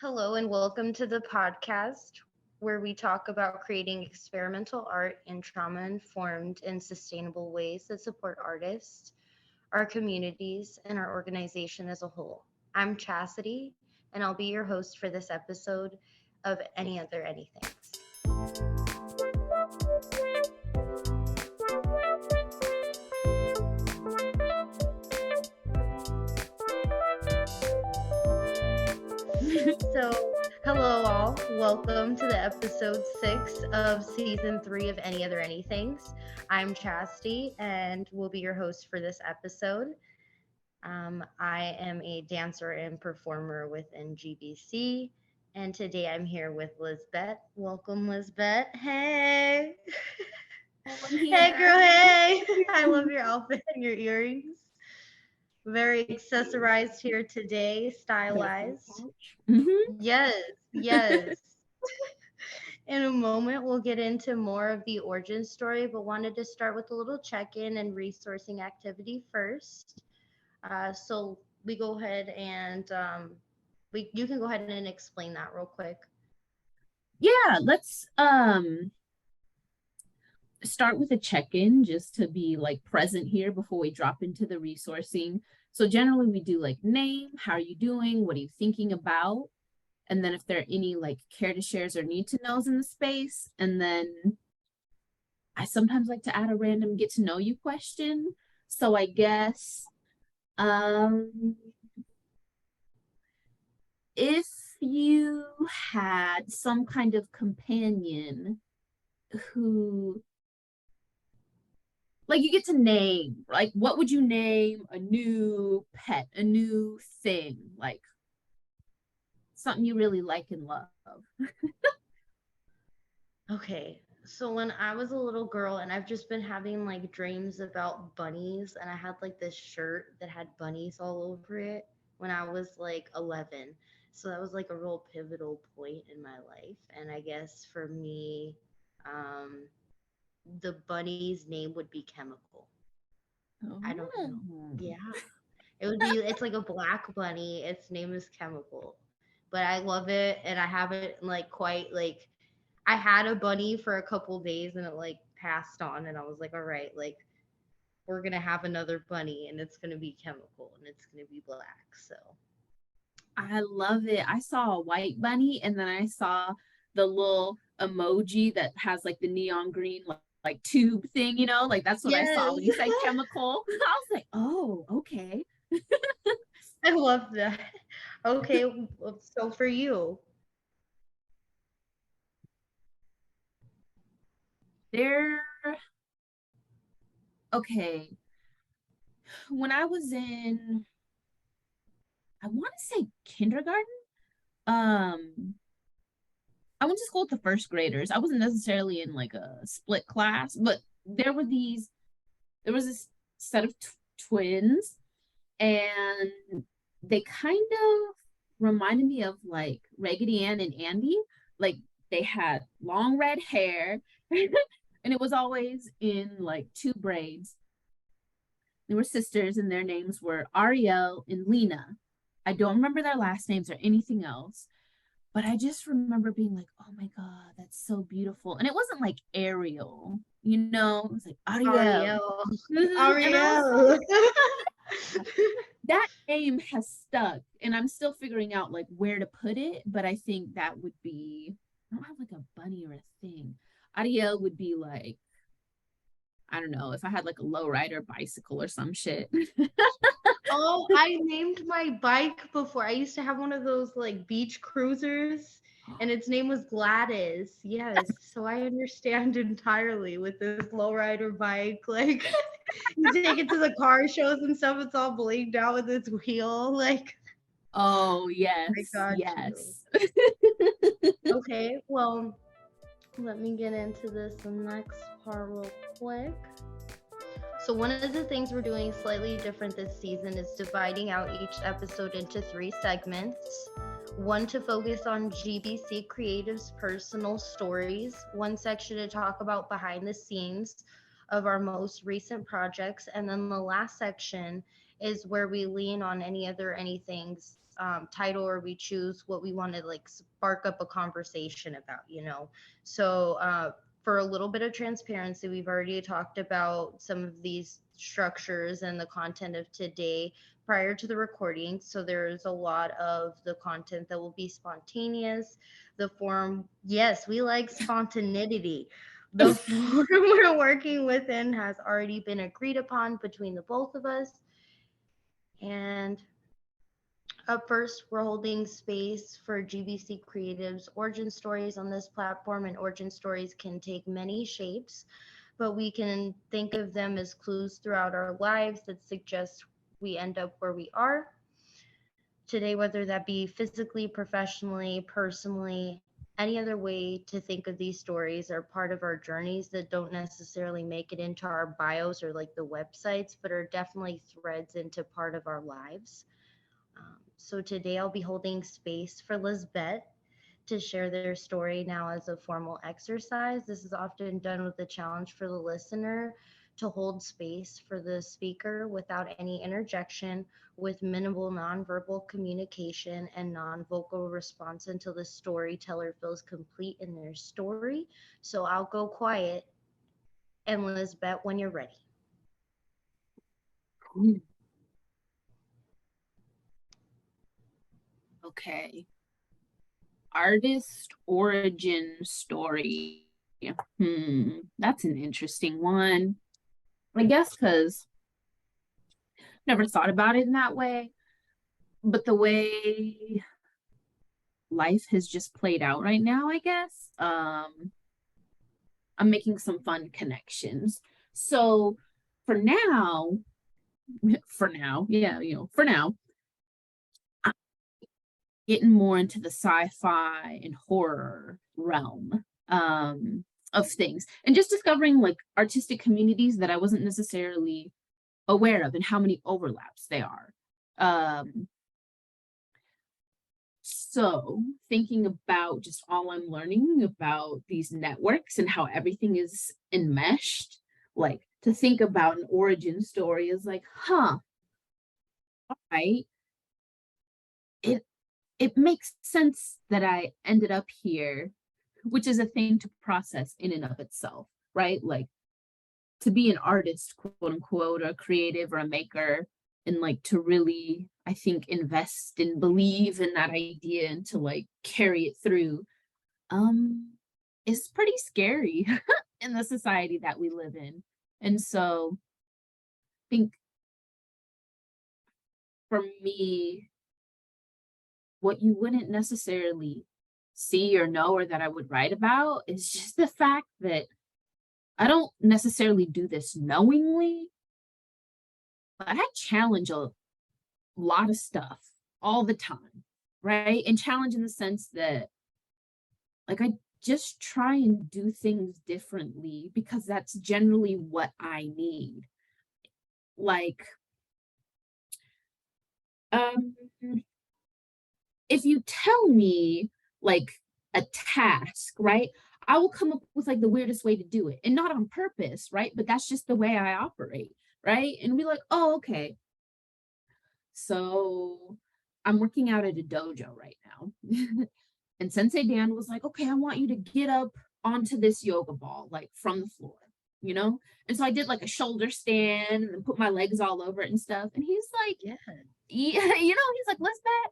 Hello, and welcome to the podcast where we talk about creating experimental art in trauma informed and sustainable ways that support artists, our communities, and our organization as a whole. I'm Chasity, and I'll be your host for this episode of Any Other Anythings. So, hello all. Welcome to the episode 6 of season 3 of Any Other Anythings. I'm Chastity and will be your host for this episode. I am a dancer and performer within GBC, and today I'm here with Lizbett. Welcome, Lizbett. Hey. Oh, I'm here. Hey, girl. Hey. I love your outfit and your earrings. Very accessorized here today, stylized. Yes, yes. In a moment, we'll get into more of the origin story, but wanted to start with a little check-in and resourcing activity first. So we go ahead and you can go ahead and explain that real quick. Yeah, let's start with a check-in just to be like present here before we drop into the resourcing. So generally we do like name, how are you doing, what are you thinking about? And then if there are any like care to shares or need to knows in the space, and then I sometimes like to add a random get to know you question. So I guess um if you had some kind of companion who like you get to name, like what would you name a new pet, a new thing, like something you really like and love? Okay. So when I was a little girl and I've just been having like dreams about bunnies, and I had like this shirt that had bunnies all over it when I was like 11. So that was like a real pivotal point in my life. And I guess for me, um, the bunny's name would be Chemical. I don't know. Oh. Yeah. It's like a black bunny. Its name is Chemical. But I love it, and I haven't like quite like I had a bunny for a couple days and it like passed on, and I was like, all right, like we're gonna have another bunny and it's gonna be Chemical and it's gonna be black. So I love it. I saw a white bunny and then I saw the little emoji that has like the neon green like tube thing, like that's what I saw yes. when you said chemical. I was like, oh, okay. I love that. Okay, so for you. There, okay. When I was in, I want to say kindergarten, um, I went to school with the first graders. I wasn't necessarily in like a split class, but there was this set of twins, and they kind of reminded me of like Raggedy Ann and Andy. Like they had long red hair, and it was always in like two braids. They were sisters, and their names were Ariel and Lena. I don't remember their last names or anything else, but I just remember being like, oh my God, that's so beautiful. And it wasn't like Ariel, it was like Ariel. Ariel. And I was Ariel. like, that name has stuck. And I'm still figuring out like where to put it. But I think that would be, I don't have like a bunny or a thing. Ariel would be like, I don't know, if I had like a lowrider bicycle or some shit. Oh, I named my bike before. I used to have one of those like beach cruisers, and its name was Gladys. Yes, so I understand entirely with this lowrider bike. Like, you take it to the car shows and stuff, it's all blinged out with its wheel. Like, Oh, I yes, got you. yes. Okay, well, let me get into this next part real quick. So one of the things we're doing slightly different this season is dividing out each episode into 3 segments. One to focus on GBC Creative's personal stories, one section to talk about behind the scenes of our most recent projects, and then the last section is where we lean on any other anythings title, or we choose what we want to like spark up a conversation about, So for a little bit of transparency, we've already talked about some of these structures and the content of today prior to the recording. So there's a lot of the content that will be spontaneous. The form, yes, we like spontaneity. The form we're working within has already been agreed upon between the both of us. And up first, we're holding space for GBC Creatives origin stories on this platform, and origin stories can take many shapes, but we can think of them as clues throughout our lives that suggest we end up where we are today, whether that be physically, professionally, personally. Any other way to think of these stories are part of our journeys that don't necessarily make it into our bios or like the websites, but are definitely threads into part of our lives. So today I'll be holding space for Lizbett to share their story now as a formal exercise. This is often done with a challenge for the listener to hold space for the speaker without any interjection, with minimal nonverbal communication and non-vocal response until the storyteller feels complete in their story. So I'll go quiet, and Lizbett, when you're ready. Okay. Artist origin story. That's an interesting one. I guess because never thought about it in that way, but the way life has just played out right now, I guess, I'm making some fun connections. So for now, I'm getting more into the sci-fi and horror realm of things, and just discovering like artistic communities that I wasn't necessarily aware of and how many overlaps they are. So thinking about just all I'm learning about these networks and how everything is enmeshed, like to think about an origin story is like, all right, it makes sense that I ended up here, which is a thing to process in and of itself, right? Like to be an artist, quote unquote, or a creative or a maker, and like to really, I think, invest and believe in that idea and to like carry it through, is pretty scary in the society that we live in. And so I think for me, what you wouldn't necessarily see or know or that I would write about is just the fact that I don't necessarily do this knowingly, but I challenge a lot of stuff all the time, right? And challenge in the sense that, like, I just try and do things differently because that's generally what I need. Like, if you tell me like a task, right? I will come up with like the weirdest way to do it, and not on purpose, right? But that's just the way I operate, right? And be like, oh, okay. So I'm working out at a dojo right now. And Sensei Dan was like, okay, I want you to get up onto this yoga ball, like from the floor, you know? And so I did like a shoulder stand and put my legs all over it and stuff. And he's like, yeah, he's like, Lizbett,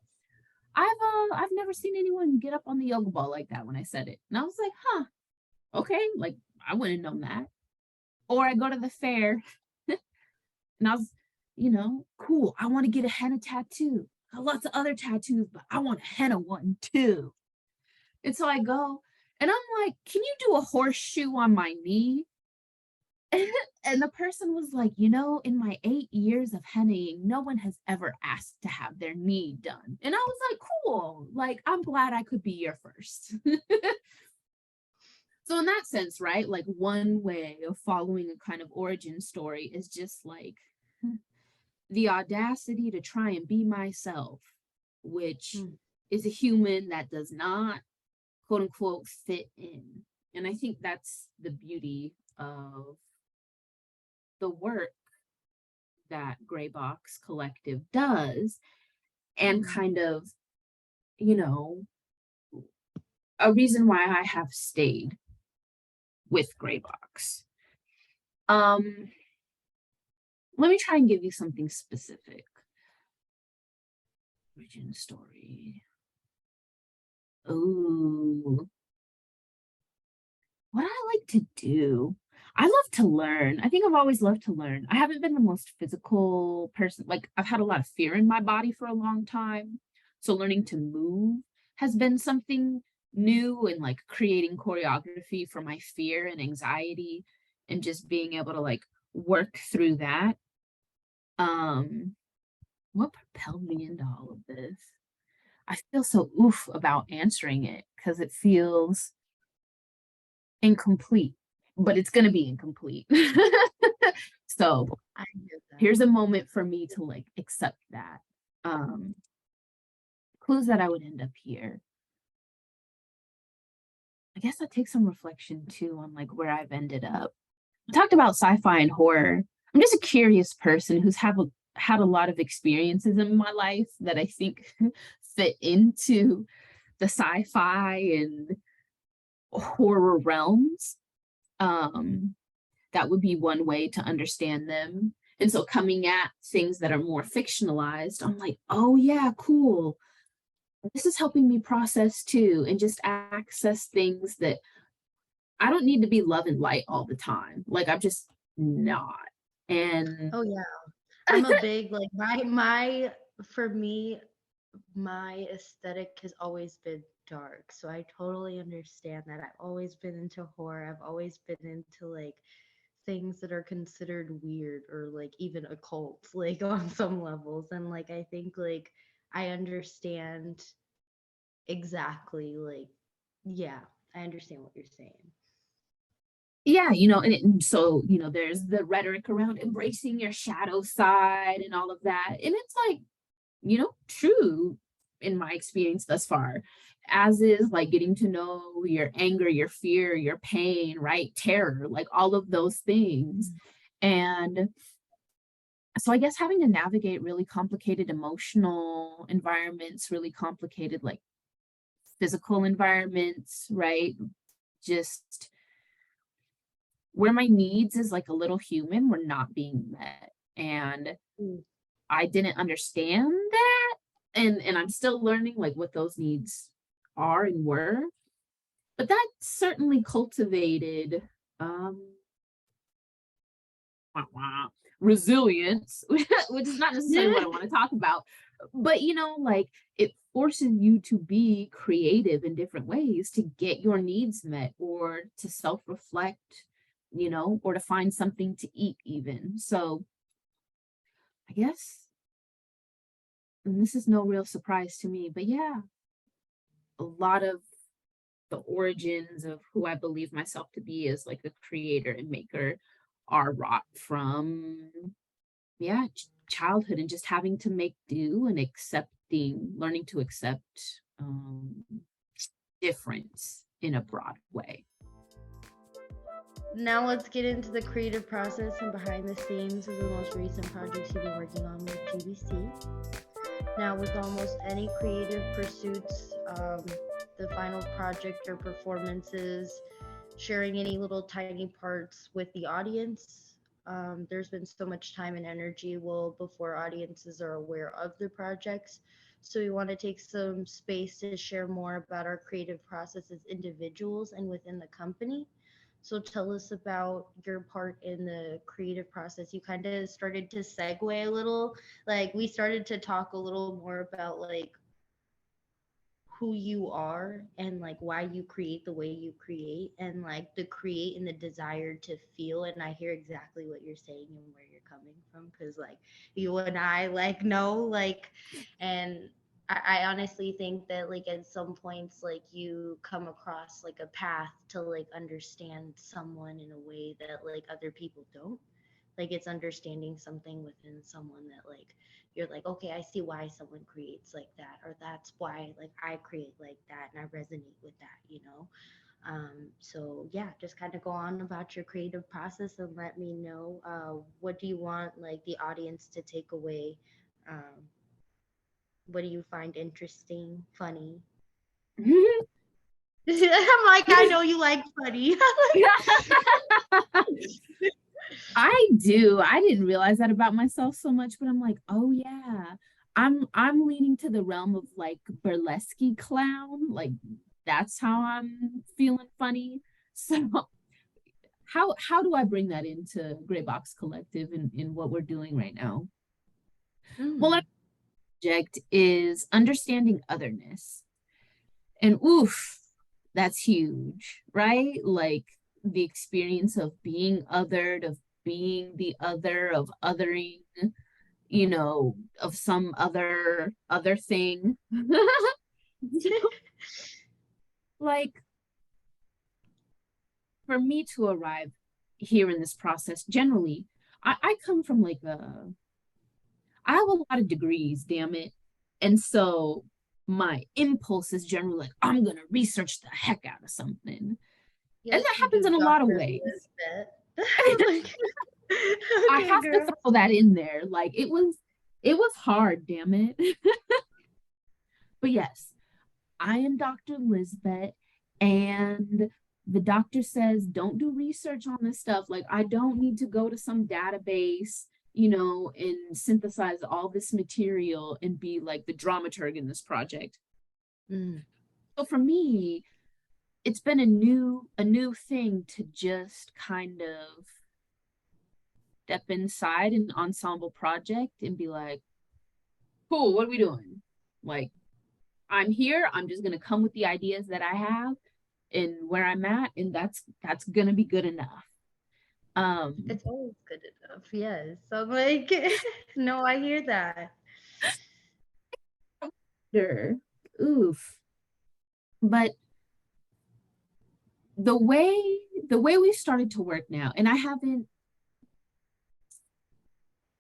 I've never seen anyone get up on the yoga ball like that when I said it. And I was like, huh, okay, like I wouldn't have known that. Or I go to the fair and I was, cool. I want to get a henna tattoo. I have lots of other tattoos, but I want a henna one too. And so I go and I'm like, can you do a horseshoe on my knee? And the person was like, in my 8 years of hennaing, no one has ever asked to have their knee done. And I was like, cool. Like, I'm glad I could be your first. So in that sense, right, like one way of following a kind of origin story is just like the audacity to try and be myself, which is a human that does not, quote unquote, fit in. And I think that's the beauty of the work that Gray Box Collective does, and kind of, you know, a reason why I have stayed with Gray Box. Let me try and give you something specific. Origin story. Ooh. What I like to do. I love to learn. I think I've always loved to learn. I haven't been the most physical person. Like, I've had a lot of fear in my body for a long time. So learning to move has been something new, and like creating choreography for my fear and anxiety and just being able to like work through that. What propelled me into all of this? I feel so oof about answering it because it feels incomplete, but it's going to be incomplete. So here's a moment for me to like accept that. Clues that I would end up here. I guess that takes some reflection too on like where I've ended up. I talked about sci-fi and horror. I'm just a curious person who's had a lot of experiences in my life that I think fit into the sci-fi and horror realms. That would be one way to understand them. And so coming at things that are more fictionalized, I'm like, oh yeah, cool. This is helping me process too, and just access things that I don't need to be love and light all the time. Like, I'm just not. And oh yeah, I'm a big like my for me, my aesthetic has always been dark. So I totally understand that. I've always been into horror. I've always been into like things that are considered weird or like even occult, like on some levels. And like I think like I understand exactly like yeah, I understand what you're saying. yeah, and so, there's the rhetoric around embracing your shadow side and all of that. And it's like, true in my experience thus far, as is like getting to know your anger, your fear, your pain, right? Terror, like all of those things. And so I guess having to navigate really complicated emotional environments, really complicated like physical environments, right? Just where my needs as like a little human were not being met. And I didn't understand that. And I'm still learning like what those needs are and were. But that certainly cultivated resilience, which is not necessarily what I want to talk about. But like it forces you to be creative in different ways to get your needs met, or to self-reflect, or to find something to eat even. So I guess, and this is no real surprise to me, but yeah, a lot of the origins of who I believe myself to be as like a creator and maker are wrought from, yeah, childhood, and just having to make do and learning to accept difference in a broad way. Now let's get into the creative process and behind the scenes of the most recent projects you've been working on with GBC. Now, with almost any creative pursuits, the final project or performances, sharing any little tiny parts with the audience. There's been so much time and energy before audiences are aware of the projects. So we want to take some space to share more about our creative process as individuals and within the company. So tell us about your part in the creative process. You kind of started to segue a little. Like we started to talk a little more about like who you are and like why you create the way you create, and like the create and the desire to feel. And I hear exactly what you're saying and where you're coming from, because like you and I like know like, and I honestly think that like at some points like you come across like a path to like understand someone in a way that like other people don't. Like it's understanding something within someone that like you're like, okay, I see why someone creates like that, or that's why like I create like that and I resonate with that. So yeah, just kind of go on about your creative process and let me know what do you want like the audience to take away, What do you find interesting, funny? I'm like, I know you like funny. I do. I didn't realize that about myself so much, but I'm like, oh yeah. I'm leaning to the realm of like burlesque clown. Like that's how I'm feeling funny. So how do I bring that into Gray Box Collective and in what we're doing right now? Well, our project is understanding otherness. And oof, that's huge, right? Like the experience of being othered, of being the other, of othering, you know, of some other thing. Like for me to arrive here in this process, generally, I come from like I have a lot of degrees, damn it. And so my impulse is generally like, I'm gonna research the heck out of something. Yes, And that you happens do, in a lot of Dr. ways. Lizbett. I Okay, have girl. to throw that in there. Like it was hard, damn it. But yes, I am Dr. Lizbett, and the doctor says don't do research on this stuff. Like I don't need to go to some database, you know, and synthesize all this material and be like the dramaturg in this project. So for me, it's been a new thing to just kind of step inside an ensemble project and be like, cool, what are we doing? Like, I'm here, I'm just gonna come with the ideas that I have and where I'm at, and that's gonna be good enough. It's always good enough, yes. So I'm like, no, I hear that. Sure. Oof. But the way we started to work now, and I haven't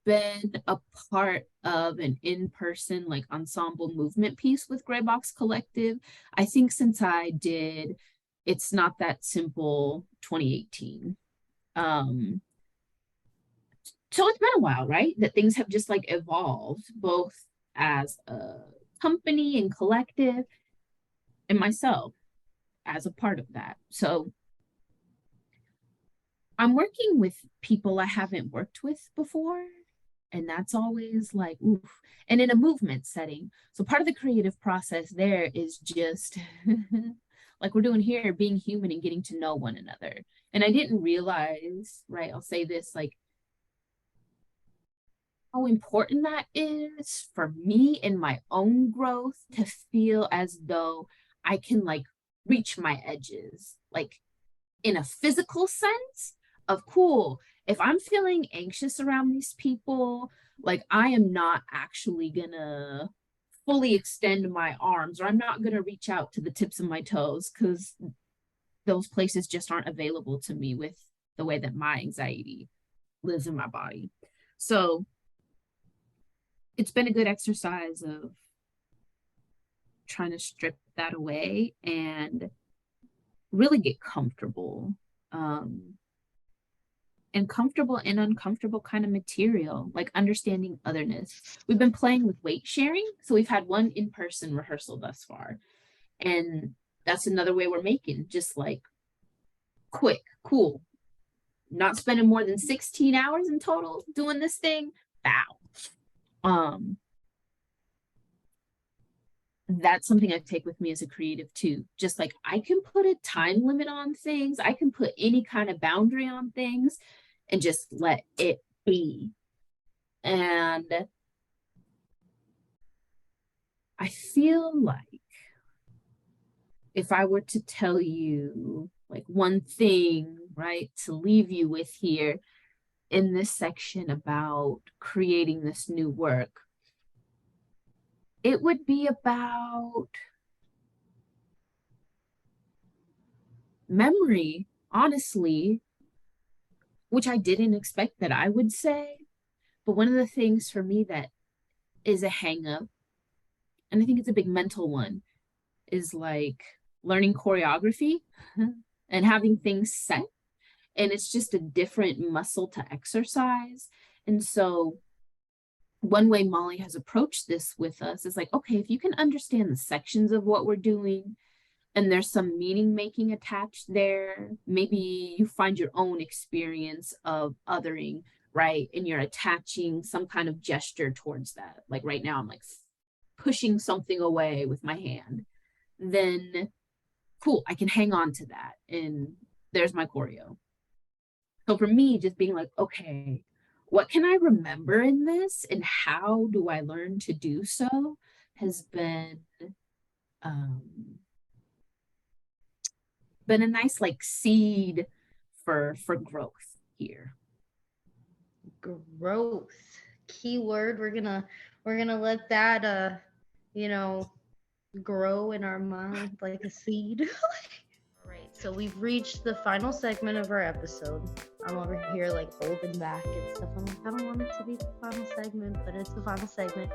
been a part of an in-person like ensemble movement piece with Gray Box Collective. I think since I did It's Not That Simple 2018. So it's been a while, right? That things have just like evolved both as a company and collective and myself as a part of that. So I'm working with people I haven't worked with before. And that's always like, oof. And in a movement setting. So part of the creative process there is just like we're doing here, being human and getting to know one another. And I didn't realize, right? I'll say this like how important that is for me in my own growth to feel as though I can like reach my edges, like in a physical sense of cool. If I'm feeling anxious around these people, like I am not actually gonna fully extend my arms or I'm not gonna reach out to the tips of my toes because those places just aren't available to me with the way that my anxiety lives in my body. So it's been a good exercise of trying to strip that away and really get comfortable and comfortable and uncomfortable kind of material, like understanding otherness. We've been playing with weight sharing. So we've had one in-person rehearsal thus far. And that's another way we're making, just like quick, cool, not spending more than 16 hours in total doing this thing. Bow. That's something I take with me as a creative too. Just like I can put a time limit on things, I can put any kind of boundary on things and just let it be. And I feel like if I were to tell you like one thing, right, to leave you with here in this section about creating this new work, it would be about memory, honestly, which I didn't expect that I would say. But one of the things for me that is a hang up, and I think it's a big mental one, is like learning choreography and having things set. And it's just a different muscle to exercise. And so one way Molly has approached this with us is like, okay, if you can understand the sections of what we're doing and there's some meaning making attached there, maybe you find your own experience of othering, right? And you're attaching some kind of gesture towards that. Like right now, I'm like pushing something away with my hand. Then cool, I can hang on to that. And there's my choreo. So for me, just being like, okay, what can I remember in this and how do I learn to do so has um, been a nice like seed for growth here. Growth. Keyword. We're gonna let that you know, grow in our mind like a seed. All right, so we've reached the final segment of our episode. I'm over here like holding back and stuff. I'm like, I don't want it to be the final segment, but it's the final segment.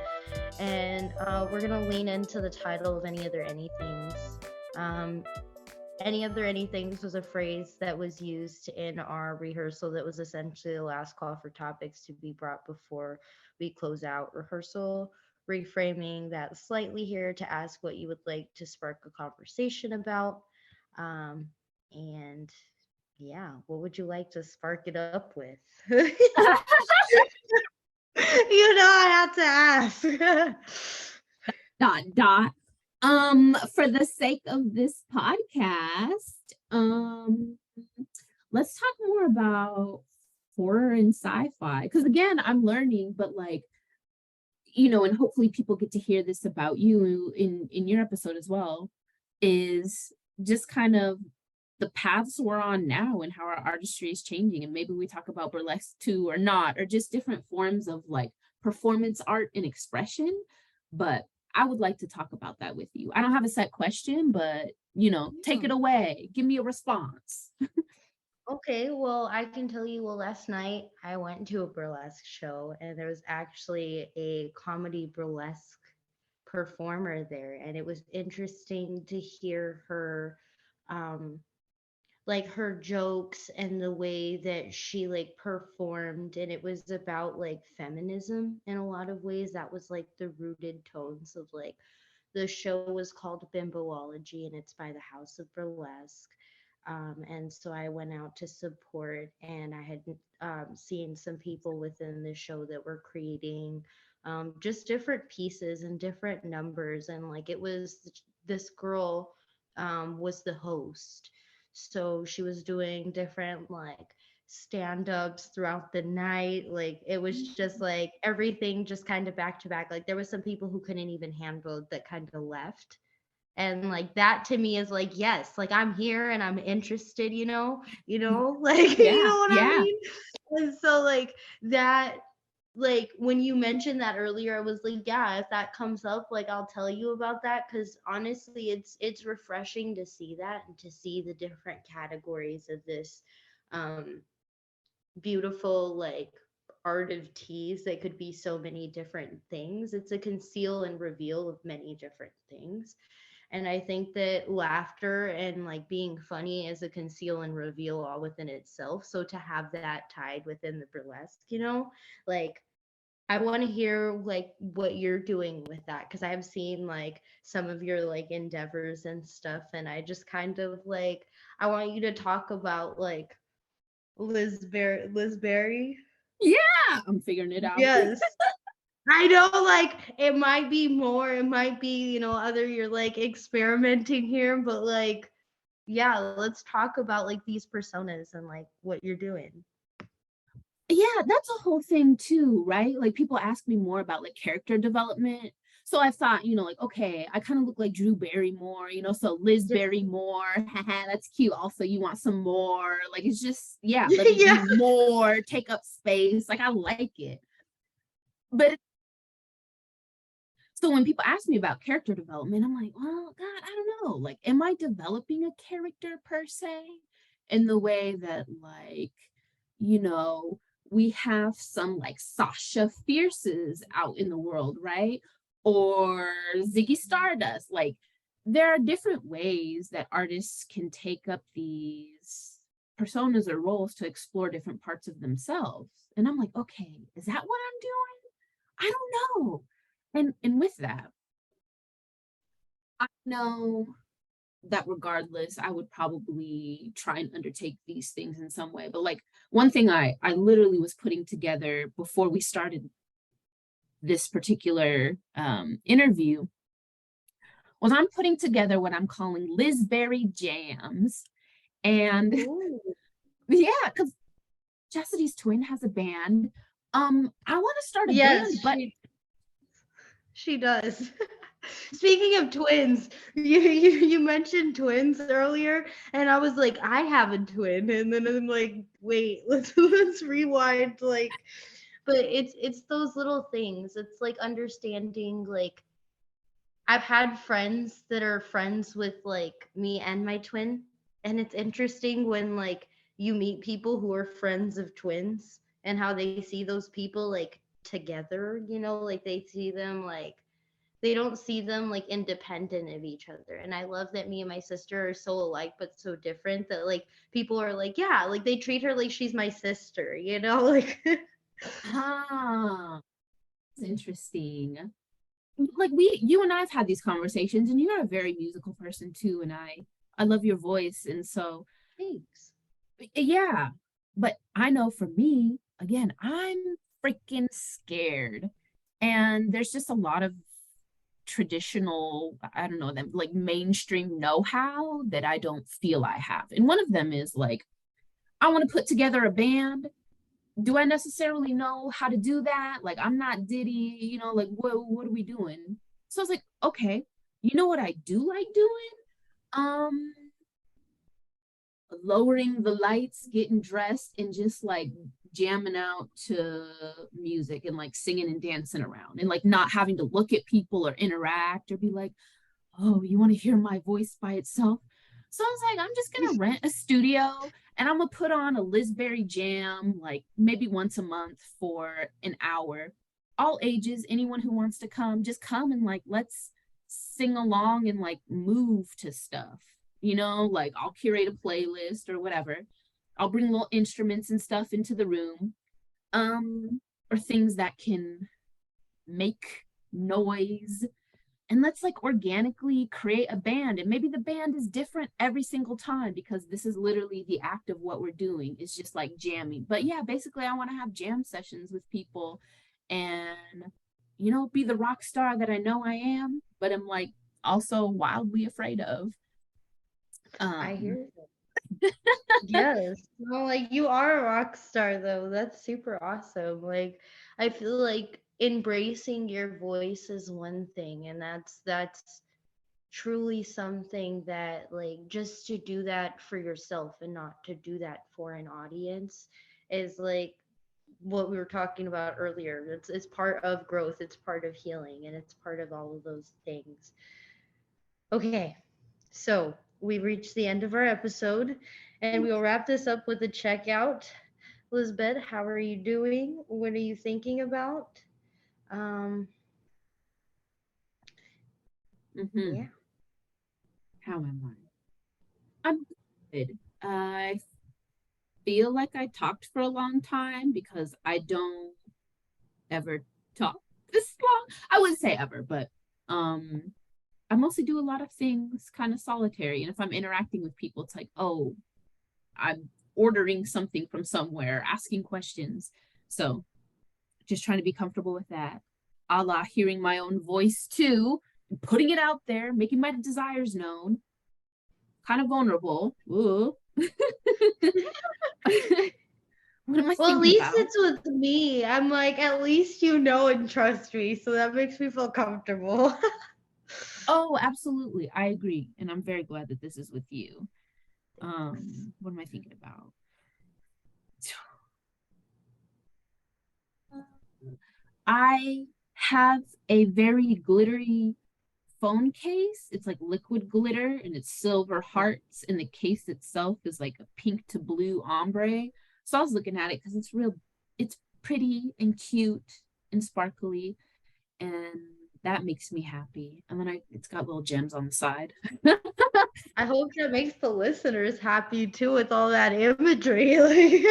And we're gonna lean into the title of Any Other Anythings. Any Other Anythings was a phrase that was used in our rehearsal that was essentially the last call for topics to be brought before we close out rehearsal, reframing that slightly here to ask what you would like to spark a conversation about. And yeah, what would you like to spark it up with? You know, I have to ask. Dot. For the sake of this podcast, let's talk more about horror and sci-fi. Because again, I'm learning, but like, you know, and hopefully people get to hear this about you in your episode as well, is just kind of the paths we're on now and how our artistry is changing. And maybe we talk about burlesque too or not, or just different forms of like performance art and expression. But I would like to talk about that with you. I don't have a set question, but you know, take it away. Give me a response. Okay, well, I can tell you, well, last night I went to a burlesque show and there was actually a comedy burlesque performer there, and it was interesting to hear her um like her jokes and the way that she like performed, and it was about like feminism in a lot of ways. That was like the rooted tones of like the show was called Bimboology and it's by the House of Burlesque. And so I went out to support, and I had seen some people within the show that were creating just different pieces and different numbers. And like it was this girl was the host. So she was doing different like stand-ups throughout the night. Like it was just like everything just kind of back to back. Like there was some people who couldn't even handle it that kind of left, and like that to me is like, yes, like I'm here and I'm interested, like you know what I mean. And so like that, like when you mentioned that earlier, I was like, yeah, if that comes up, like I'll tell you about that, because honestly it's refreshing to see that and to see the different categories of this um beautiful like art of tease that could be so many different things. It's a conceal and reveal of many different things. And I think that laughter and like being funny is a conceal and reveal all within itself. So to have that tied within the burlesque, like I want to hear like what you're doing with that, because I've seen like some of your like endeavors and stuff, and I just kind of like I want you to talk about like Liz Berry. Yeah, I'm figuring it out. Yes. I know, like it might be more, it might be, other you're like experimenting here, but like, yeah, let's talk about like these personas and like what you're doing. Yeah, that's a whole thing too, right? Like people ask me more about like character development. So I thought, like, okay, I kind of look like Drew Barrymore, so Liz Barrymore, haha, that's cute. Also, you want some more. Like it's just, yeah, let me Yeah. do more, take up space. Like I like it. But so when people ask me about character development, I'm like, well, God, I don't know. Like, am I developing a character per se in the way that, like, we have some like Sasha Fierces out in the world, right? Or Ziggy Stardust. Like, there are different ways that artists can take up these personas or roles to explore different parts of themselves. And I'm like, okay, is that what I'm doing? I don't know. And with that, I know that regardless, I would probably try and undertake these things in some way. But like one thing I literally was putting together before we started this particular interview was I'm putting together what I'm calling Lizberry jams. And Ooh. yeah, because Chastity's twin has a band. I want to start a Yes, band, but she does. Speaking of twins, you mentioned twins earlier, and I was like, I have a twin, and then I'm like, wait, let's rewind, like, but it's those little things. It's like understanding, like, I've had friends that are friends with like me and my twin, and it's interesting when like you meet people who are friends of twins and how they see those people like together, like they see them like they don't see them like independent of each other. And I love that me and my sister are so alike but so different that like people are like, yeah, like they treat her like she's my sister, like it's interesting. Like you and I've had these conversations, and you're a very musical person too, and I love your voice, and so thanks. yeah. But I know for me, again, I'm freaking scared, and there's just a lot of traditional, I don't know, them like mainstream know-how that I don't feel I have. And one of them is like, I want to put together a band. Do I necessarily know how to do that? Like, I'm not Diddy, like, what are we doing? So I was like, okay, you know what I do like doing? Um, Lowering the lights, getting dressed, and just like jamming out to music and like singing and dancing around and like not having to look at people or interact or be like, oh, you want to hear my voice by itself? So I was like, I'm just gonna rent a studio and I'm gonna put on a Lizberry jam like maybe once a month for an hour. All ages, anyone who wants to come, just come and like let's sing along and like move to stuff. Like I'll curate a playlist or whatever. I'll bring little instruments and stuff into the room. Or things that can make noise, and let's like organically create a band, and maybe the band is different every single time because this is literally the act of what we're doing. It's just like jamming. But yeah, basically I want to have jam sessions with people and be the rock star that I know I am, but I'm like also wildly afraid of. I hear that. Yes. No, like you are a rock star though. That's super awesome. Like I feel like embracing your voice is one thing, and that's truly something that like just to do that for yourself and not to do that for an audience is like what we were talking about earlier. It's part of growth, it's part of healing, and it's part of all of those things. Okay. So we've reached the end of our episode, and we'll wrap this up with a checkout. Lizbett, how are you doing? What are you thinking about? Um, yeah. How am I? I'm good. I feel like I talked for a long time because I don't ever talk this long. I wouldn't say ever, but I mostly do a lot of things kind of solitary. And if I'm interacting with people, it's like, oh, I'm ordering something from somewhere, asking questions. So just trying to be comfortable with that. A la hearing my own voice too, and putting it out there, making my desires known. Kind of vulnerable. Ooh. What am I Well, at thinking least about? it's with me. I'm like, at least you know and trust me, so that makes me feel comfortable. Oh, absolutely. I agree. And I'm very glad that this is with you. What am I thinking about? I have a very glittery phone case. It's like liquid glitter and it's silver hearts, and the case itself is like a pink to blue ombre. So I was looking at it because it's pretty and cute and sparkly. And that makes me happy. And then it's got little gems on the side. I hope that makes the listeners happy too with all that imagery. Like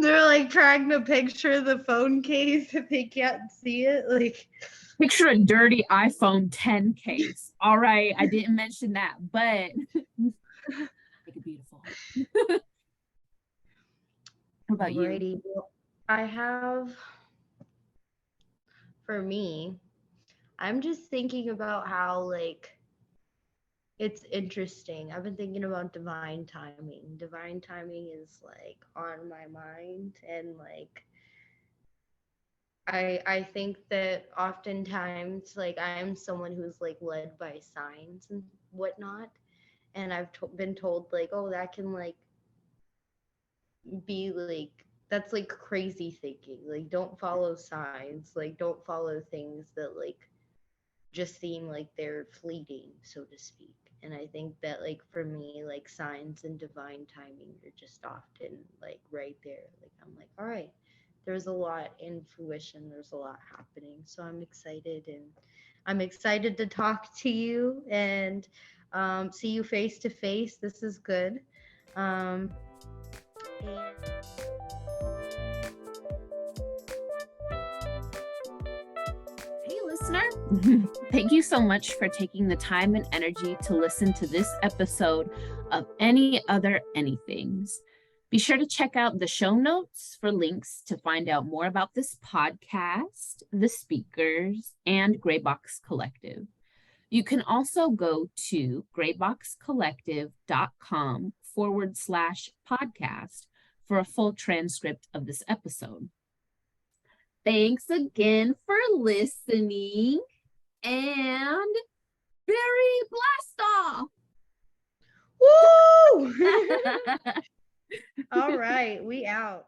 they're like trying to picture the phone case if they can't see it. Like picture a dirty iPhone 10 case. All right, I didn't mention that, but make it beautiful. What about you? I have, for me, I'm just thinking about how like it's interesting. I've been thinking about divine timing. Divine timing is like on my mind, and like I think that oftentimes like I am someone who's like led by signs and whatnot, and I've been told like, oh, that can like be like, that's like crazy thinking. Like, don't follow signs. Like, don't follow things that like just seem like they're fleeting, so to speak. And I think that like for me, like signs and divine timing are just often like right there. Like I'm like, all right, there's a lot in fruition, there's a lot happening. So I'm excited, and I'm excited to talk to you and see you face to face. This is good. And hey, listener. Thank you so much for taking the time and energy to listen to this episode of Any Other Anythings. Be sure to check out the show notes for links to find out more about this podcast, the speakers, and Graybox Collective. You can also go to grayboxcollective.com/podcast for a full transcript of this episode. Thanks again for listening, and Barry blast off! Woo! All right, we out.